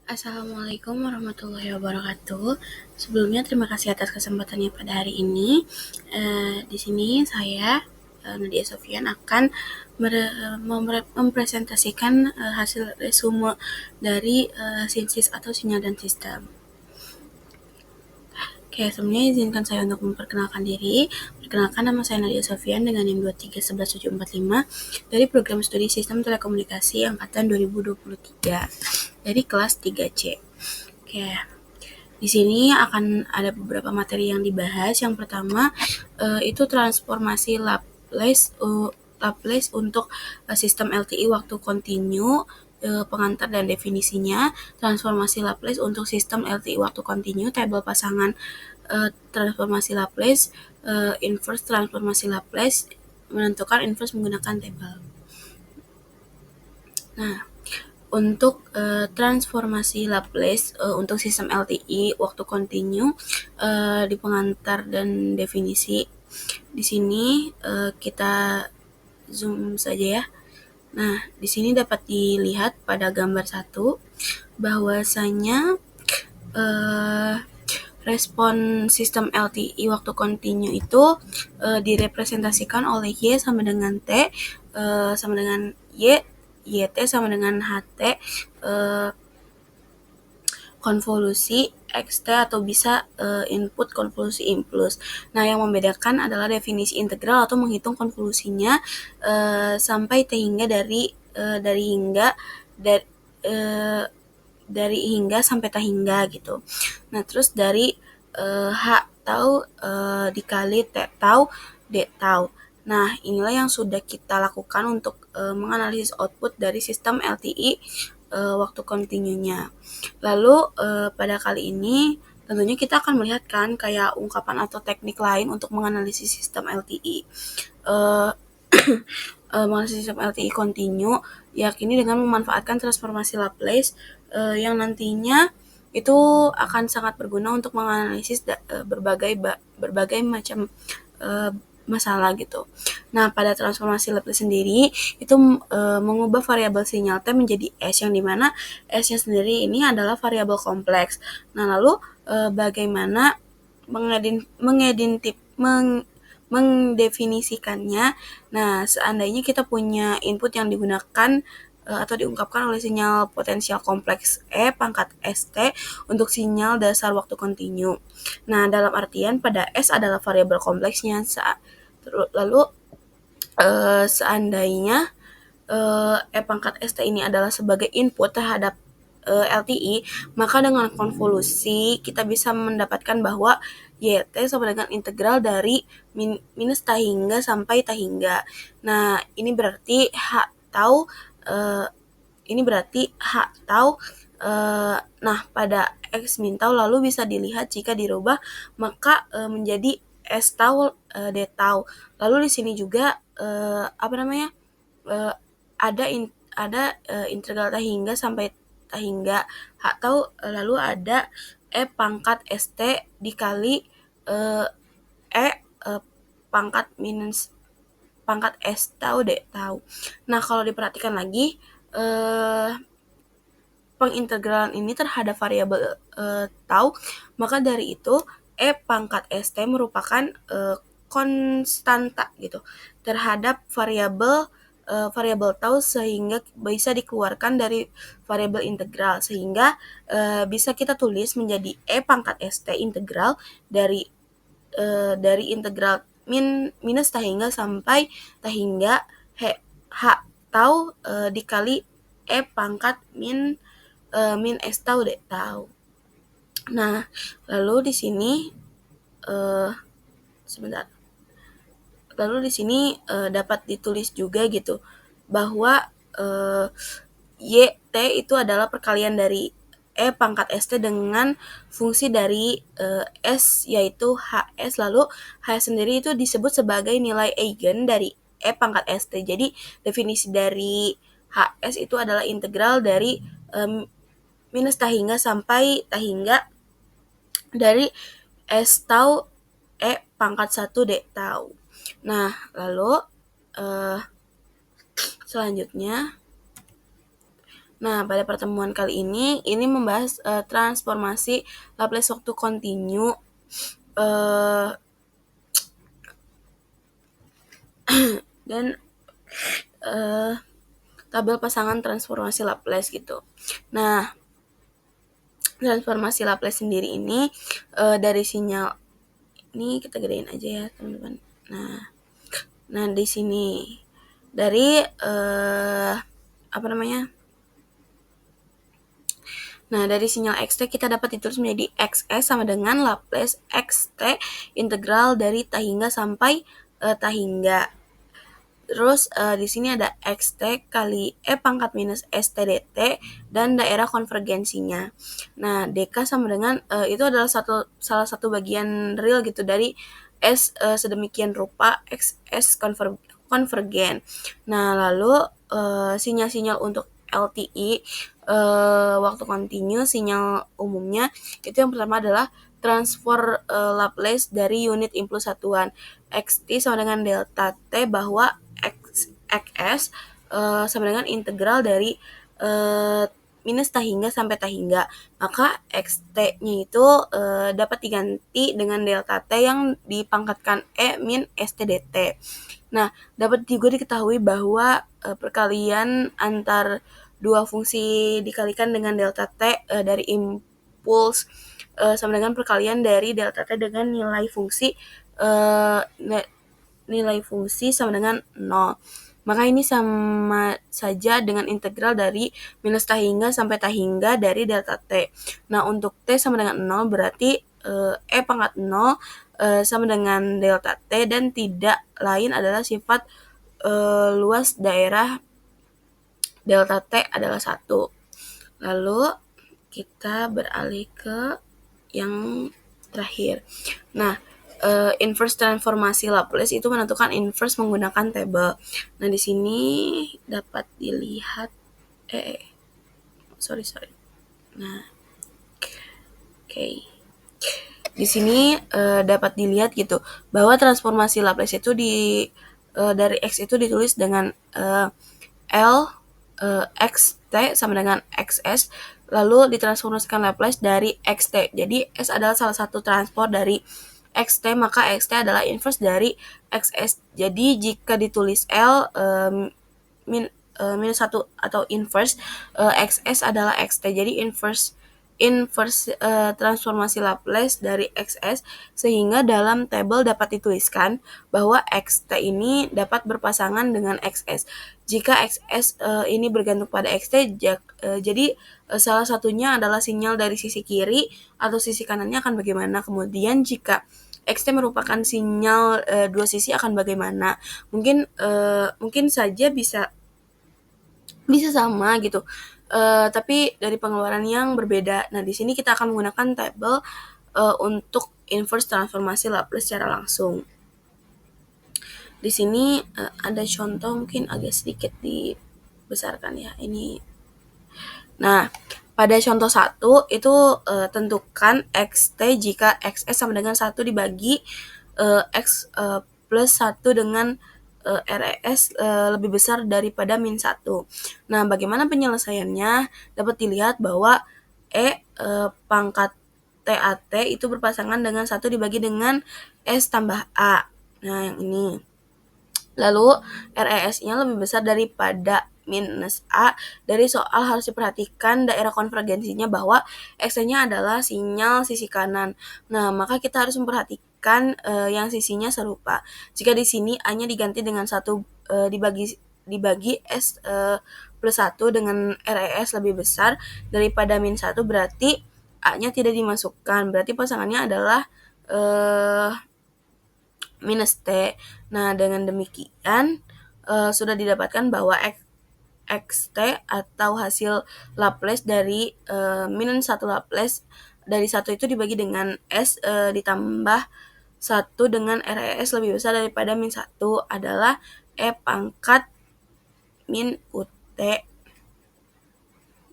Assalamualaikum warahmatullahi wabarakatuh. Sebelumnya terima kasih atas kesempatannya pada hari ini. Di sini saya Nadia Sofian akan mempresentasikan hasil resume dari SINSIS atau sinyal dan sistem. Oke, sebelumnya izinkan saya untuk memperkenalkan diri. Perkenalkan, nama saya Nadia Sofian dengan NIM 2311745 dari Program Studi Sistem Telekomunikasi Angkatan 2023 dari kelas 3C. Oke, di sini akan ada beberapa materi yang dibahas. Yang pertama itu transformasi Laplace untuk sistem LTI waktu kontinu, pengantar dan definisinya, transformasi Laplace untuk sistem LTI waktu kontinu, tabel pasangan transformasi Laplace, inverse transformasi Laplace, menentukan inverse menggunakan tabel. Nah, untuk transformasi Laplace untuk sistem LTI waktu kontinu di pengantar dan definisi, di sini kita zoom saja ya. Nah, di sini dapat dilihat pada gambar 1 bahwasanya respon sistem LTI waktu kontinu itu direpresentasikan oleh Y sama dengan T sama dengan YT sama dengan HT konvolusi XT atau bisa input konvolusi impuls. Nah, yang membedakan adalah definisi integral atau menghitung konvolusinya sampai hingga dari hingga sampai hingga gitu. Nah, terus dari H tau dikali T tau D tau. Nah, inilah yang sudah kita lakukan untuk menganalisis output dari sistem LTI waktu kontinunya. Lalu pada kali ini tentunya kita akan melihat kan kayak ungkapan atau teknik lain untuk menganalisis sistem LTI. Menganalisis sistem LTI kontinu yakini dengan memanfaatkan transformasi Laplace yang nantinya itu akan sangat berguna untuk menganalisis berbagai macam masalah gitu. Nah, pada transformasi Laplace sendiri itu mengubah variabel sinyal T menjadi S, yang dimana S-nya sendiri ini adalah variabel kompleks. Nah, lalu bagaimana mendefinisikannya? Nah, seandainya kita punya input yang digunakan atau diungkapkan oleh sinyal potensial kompleks E pangkat ST untuk sinyal dasar waktu kontinu. Nah, dalam artian pada S adalah variabel kompleksnya. Lalu seandainya E pangkat ST ini adalah sebagai input terhadap LTI, maka dengan konvolusi kita bisa mendapatkan bahwa YT sama dengan integral dari minus tahingga sampai tahingga. Nah, ini berarti H tau nah pada X min tau lalu bisa dilihat jika dirubah maka menjadi S tau D tau. Lalu di sini juga ada integral tahingga sampai tahingga H tau, lalu ada E pangkat ST dikali E pangkat minus pangkat S tau D tau. Nah, kalau diperhatikan lagi pengintegralan ini terhadap variabel tau, maka dari itu E pangkat ST merupakan konstanta gitu terhadap variabel tau, sehingga bisa dikeluarkan dari variabel integral, sehingga bisa kita tulis menjadi E pangkat ST integral dari integral minus tahingga sampai tahingga H tau dikali E pangkat min S tau D tau. Nah, lalu di sini dapat ditulis juga gitu bahwa YT itu adalah perkalian dari E pangkat ST dengan fungsi dari S yaitu HS, lalu HS sendiri itu disebut sebagai nilai eigen dari E pangkat ST. Jadi definisi dari HS itu adalah integral dari minus tahingga sampai tahingga dari S tau E pangkat 1 D tau. Nah, lalu selanjutnya Nah, pada pertemuan kali ini membahas transformasi Laplace waktu kontinu dan tabel pasangan transformasi Laplace gitu. Nah, transformasi Laplace sendiri ini dari sinyal ini kita gedein aja ya teman-teman. Nah di sini dari apa namanya? Nah, dari sinyal xt kita dapat ditulis menjadi xs sama dengan Laplace xt integral dari ta hingga sampai ta hingga. Terus di sini ada xt kali pangkat minus st dt dan daerah konvergensinya. Nah, dk sama dengan itu adalah salah satu bagian real gitu dari s sedemikian rupa xs konvergen. Nah, lalu sinyal-sinyal untuk LTI waktu kontinu, sinyal umumnya itu yang pertama adalah transfer Laplace dari unit impuls satuan xt sama dengan delta t, bahwa xs sama dengan integral dari minus ta hingga sampai ta hingga. Maka xt-nya itu dapat diganti dengan delta t yang dipangkatkan min st dt. Nah, dapat juga diketahui bahwa perkalian antar dua fungsi dikalikan dengan delta t dari impuls sama dengan perkalian dari delta t dengan nilai fungsi sama dengan 0. Maka ini sama saja dengan integral dari minus ta hingga sampai ta hingga dari delta t. Nah, untuk t sama dengan 0 berarti pangkat 0 sama dengan delta t dan tidak lain adalah sifat luas daerah delta t adalah 1. Lalu kita beralih ke yang terakhir. Nah, inverse transformasi Laplace itu menentukan inverse menggunakan tabel. Nah, di sini dapat dilihat sorry. Nah, oke. Di sini dapat dilihat gitu bahwa transformasi Laplace itu dari x itu ditulis dengan L xt sama dengan xs, lalu ditransformasikan Laplace dari xt. Jadi s adalah salah satu transport dari xt, maka xt adalah inverse dari xs. Jadi jika ditulis L minus 1 atau inverse, xs adalah xt. Jadi inverse transformasi Laplace dari xs, sehingga dalam tabel dapat dituliskan bahwa xt ini dapat berpasangan dengan xs. Jika xs ini bergantung pada xt, jadi salah satunya adalah sinyal dari sisi kiri atau sisi kanannya akan bagaimana. Kemudian jika xt merupakan sinyal dua sisi akan bagaimana. Mungkin saja bisa sama gitu. Tapi dari pengeluaran yang berbeda. Nah, di sini kita akan menggunakan tabel untuk inverse transformasi Laplace secara langsung. Di sini ada contoh, mungkin agak sedikit dibesarkan ya. Nah, pada contoh 1 itu tentukan xt jika xs sama dengan 1 dibagi x plus 1 dengan RES lebih besar daripada min 1. Nah, bagaimana penyelesaiannya? Dapat dilihat bahwa pangkat TAT itu berpasangan dengan 1 dibagi dengan S tambah A. Nah, yang ini. Lalu RES-nya lebih besar daripada minus A. Dari soal harus diperhatikan daerah konvergensinya bahwa X-nya adalah sinyal sisi kanan. Nah, maka kita harus memperhatikan yang sisinya serupa. Jika di sini A-nya diganti dengan 1 dibagi S plus 1 dengan RES lebih besar daripada min 1, berarti A-nya tidak dimasukkan. Berarti pasangannya adalah minus T. Nah, dengan demikian sudah didapatkan bahwa xt atau hasil Laplace dari minus 1 Laplace dari 1 itu dibagi dengan S ditambah 1 dengan RES lebih besar daripada min 1 adalah pangkat min ut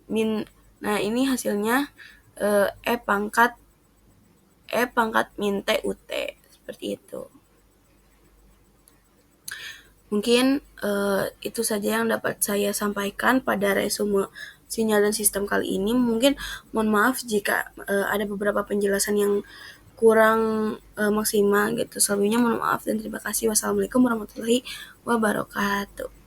min. Nah, ini hasilnya pangkat min t ut seperti itu. Mungkin itu saja yang dapat saya sampaikan pada resume sinyal dan sistem kali ini. Mungkin mohon maaf jika ada beberapa penjelasan yang kurang maksimal gitu. Sebelumnya mohon maaf dan terima kasih. Wassalamualaikum warahmatullahi wabarakatuh.